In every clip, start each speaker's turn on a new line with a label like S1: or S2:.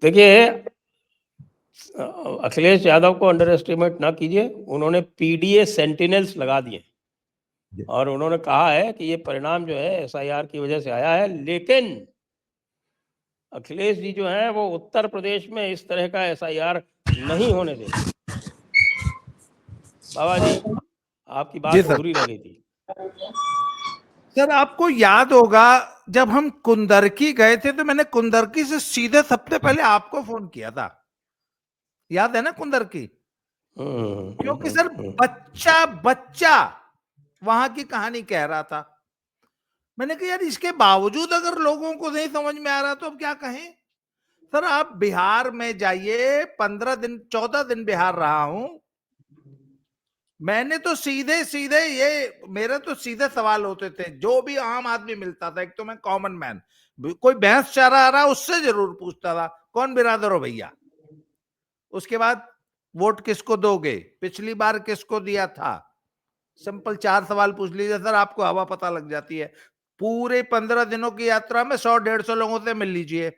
S1: देखिए, अखिलेश यादव को under estimate ना कीजिए। उन्होंने पीडीए सेंटिनल्स लगा दिए और उन्होंने कहा है कि ये परिणाम जो है एसआईआर की वजह से आया है, लेकिन अखिलेश जी जो हैं वो उत्तर प्रदेश में इस तरह का एसआईआर नहीं होने देंगे। बाबा जी, आपकी बात अधूरी रह गई थी।
S2: सर, आपको याद होगा जब हम कुंदरकी गए थे तो मैंने कुंदरकी से सीधे सबसे पहले आपको फोन किया था, याद है ना कुंदरकी? क्योंकि सर बच्चा बच्चा वहां की कहानी कह रहा था। मैंने कहा यार, इसके बावजूद अगर लोगों को नहीं समझ में आ रहा तो अब क्या कहें। सर, आप बिहार में जाइए, 15 दिन 14 दिन बिहार रहा हूं। मैंने तो सीधे सीधे ये मेरे तो सीधे सवाल होते थे, जो भी आम आदमी मिलता था। एक तो मैं कॉमन मैन, कोई भैंस चारा आ रहा उससे जरूर पूछता था, कौन बिरादर हो भैया। उसके बाद वोट किसको दोगे, पिछली बार किसको दिया था, सिंपल 4 सवाल पूछ लीजिए सर, आपको हवा पता लग जाती है। पूरे 15 दिनों की यात्रा में 100-150 लोगों से मिल लीजिए,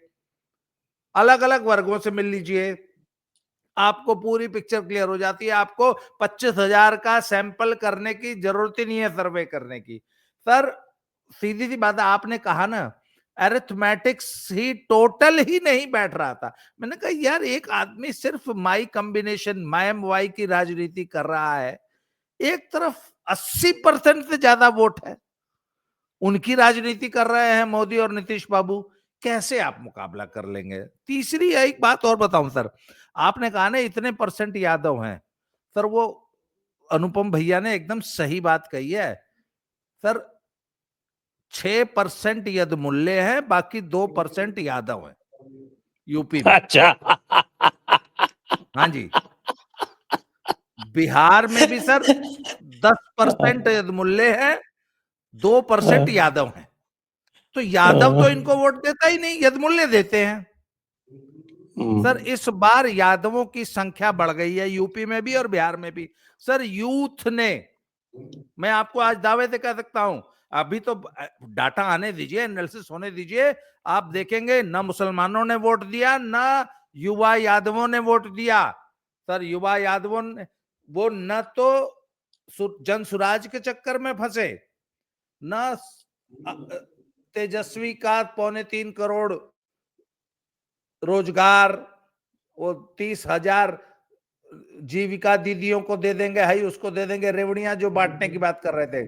S2: अलग अलग वर्गों से मिल लीजिए, आपको पूरी पिक्चर क्लियर हो जाती है। आपको 25,000 का सैंपल करने की जरूरत ही नहीं है सर्वे करने की। सर, सीधी सी बात है, आपने कहा ना अरिथमेटिक्स ही टोटल ही नहीं बैठ रहा था। मैंने कहा यार, एक आदमी सिर्फ माई कॉम्बिनेशन मैम वाई की राजनीति कर रहा है, एक तरफ 80% से ज्यादा वोट है, उनकी राजनीति कर रहे हैं मोदी और नीतीश बाबू, कैसे आप मुकाबला कर लेंगे। तीसरी एक बात और बताऊं सर, आपने कहा ना इतने परसेंट यादव हैं। सर, वो अनुपम भैया ने एकदम सही बात कही है। सर, 6% यदमुल्ले हैं, बाकी 2% यादव हैं यूपी में।
S1: अच्छा।
S2: हाँ जी, बिहार में भी सर 10% यदमुल्ले हैं, 2% यादव हैं। तो यादव तो इनको वोट देता ही नहीं, यदमुल्ले देते हैं। सर, इस बार यादवों की संख्या बढ़ गई है यूपी में भी और बिहार में भी। सर, यूथ ने, मैं आपको आज दावे से कह सकता हूं, अभी तो डाटा आने दीजिए, एनालिसिस होने दीजिए, आप देखेंगे ना मुसलमानों ने वोट दिया ना युवा यादवों ने वोट दिया। सर, युवा यादवों ने वो न तो जन सुराज के चक्कर में फंसे, न तेजस्वी का 3.25 करोड़ रोजगार, वो 30,000 जीविका दीदियों को दे देंगे, हाई उसको दे देंगे, रेवड़ियां जो बांटने की बात कर रहे थे।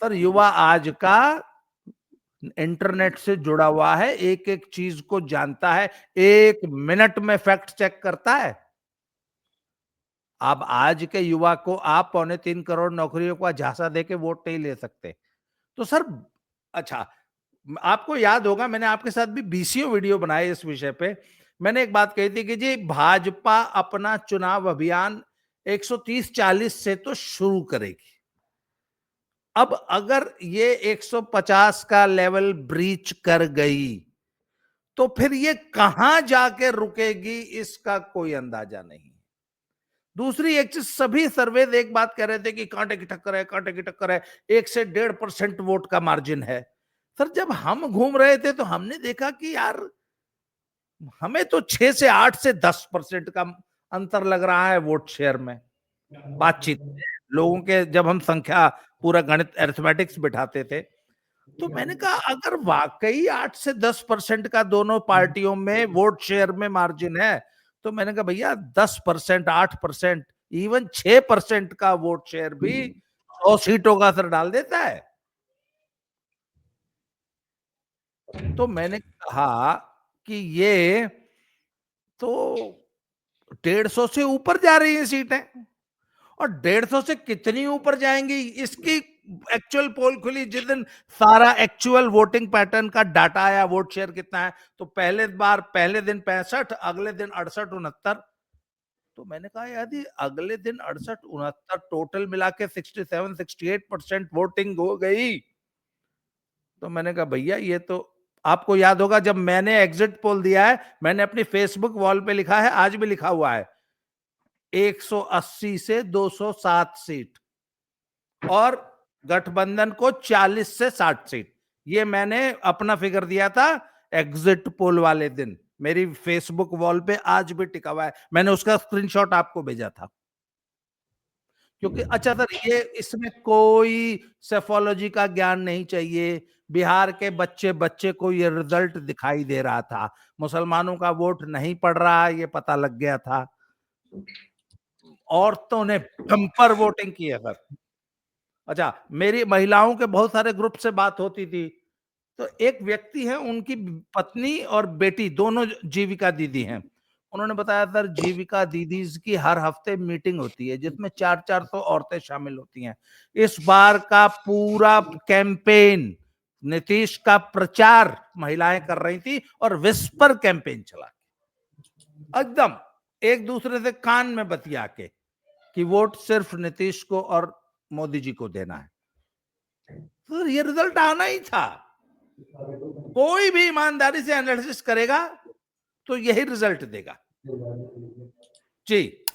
S2: सर, युवा आज का इंटरनेट से जुड़ा हुआ है, एक एक चीज को जानता है, 1 मिनट में फैक्ट चेक करता है। अब आज के युवा को आप 3.25 करोड़ नौकरियों का झांसा देके वोट नहीं ले सकते। तो सर, अच्छा, आपको याद होगा मैंने आपके साथ भी बीसीओ वीडियो बनाए इस विषय पे। मैंने एक बात कही थी कि जी भाजपा अपना चुनाव अभियान 130-40 से तो शुरू करेगी। अब अगर ये 150 का लेवल ब्रीच कर गई तो फिर ये कहां जाके रुकेगी, इसका कोई अंदाजा नहीं। दूसरी एक चीज, सभी सर्वे एक बात कह रहे थे कि कांटे की टक्कर है, कांटे की टक्कर है, 1 से 1.5% वोट का मार्जिन है। सर, जब हम घूम रहे थे तो हमने देखा कि यार हमें तो 6 से 8 से 10% का अंतर लग रहा है वोट शेयर में। बातचीत लोगों के जब हम संख्या पूरा गणित अरिथमेटिक्स बिठाते थे, तो मैंने कहा अगर वाकई 8 से 10% का दोनों पार्टियों में वोट शेयर में मार्जिन है, तो मैंने कहा भैया 10%, 8%, इवन 6% का वोट शेयर भी 100 सीटों का असर डाल देता है। तो मैंने कहा कि ये तो 150 से ऊपर जा रही है सीटें, और 150 से कितनी ऊपर जाएंगी इसकी एक्चुअल पोल खुली जिस दिन सारा एक्चुअल वोटिंग पैटर्न का डाटा आया, वोट शेयर कितना है, तो पहले दिन 65, अगले दिन 68-69। तो मैंने कहा यदि अगले दिन 68-69 टोटल मिला के 67-68% वोटिंग हो गई, तो मैंने कहा भैया ये तो, आपको याद होगा जब मैंने एग्जिट पोल दिया है, मैंने अपनी फेसबुक वॉल पे लिखा है, आज भी लिखा हुआ है, 180 से 207 सीट और गठबंधन को 40 से 60 सीट। ये मैंने अपना फिगर दिया था एग्जिट पोल वाले दिन। मेरी फेसबुक वॉल पे आज भी टिका हुआ है, मैंने उसका स्क्रीनशॉट आपको भेजा था। क्योंकि अच्छा सर, ये इसमें कोई सेफोलॉजी का ज्ञान नहीं चाहिए। बिहार के बच्चे बच्चे को ये रिजल्ट दिखाई दे रहा था, मुसलमानों का वोट नहीं पड़ रहा, ये पता लग गया था। औरतों ने बम्पर वोटिंग की है सर। अच्छा, मेरी महिलाओं के बहुत सारे ग्रुप से बात होती थी, तो एक व्यक्ति है, उनकी पत्नी और बेटी दोनों जीविका दीदी हैं। उन्होंने बताया सर, जीविका दीदी की हर हफ्ते मीटिंग होती है जिसमें 400 औरतें शामिल होती हैं। इस बार का पूरा कैंपेन, नीतीश का प्रचार महिलाएं कर रही थी और विस्पर कैंपेन चला, एकदम एक दूसरे से कान में बतिया के कि वोट सिर्फ नीतीश को और मोदी जी को देना है। तो ये रिजल्ट आना ही था। कोई भी ईमानदारी से एनालिसिस करेगा तो यही रिजल्ट देगा। जी।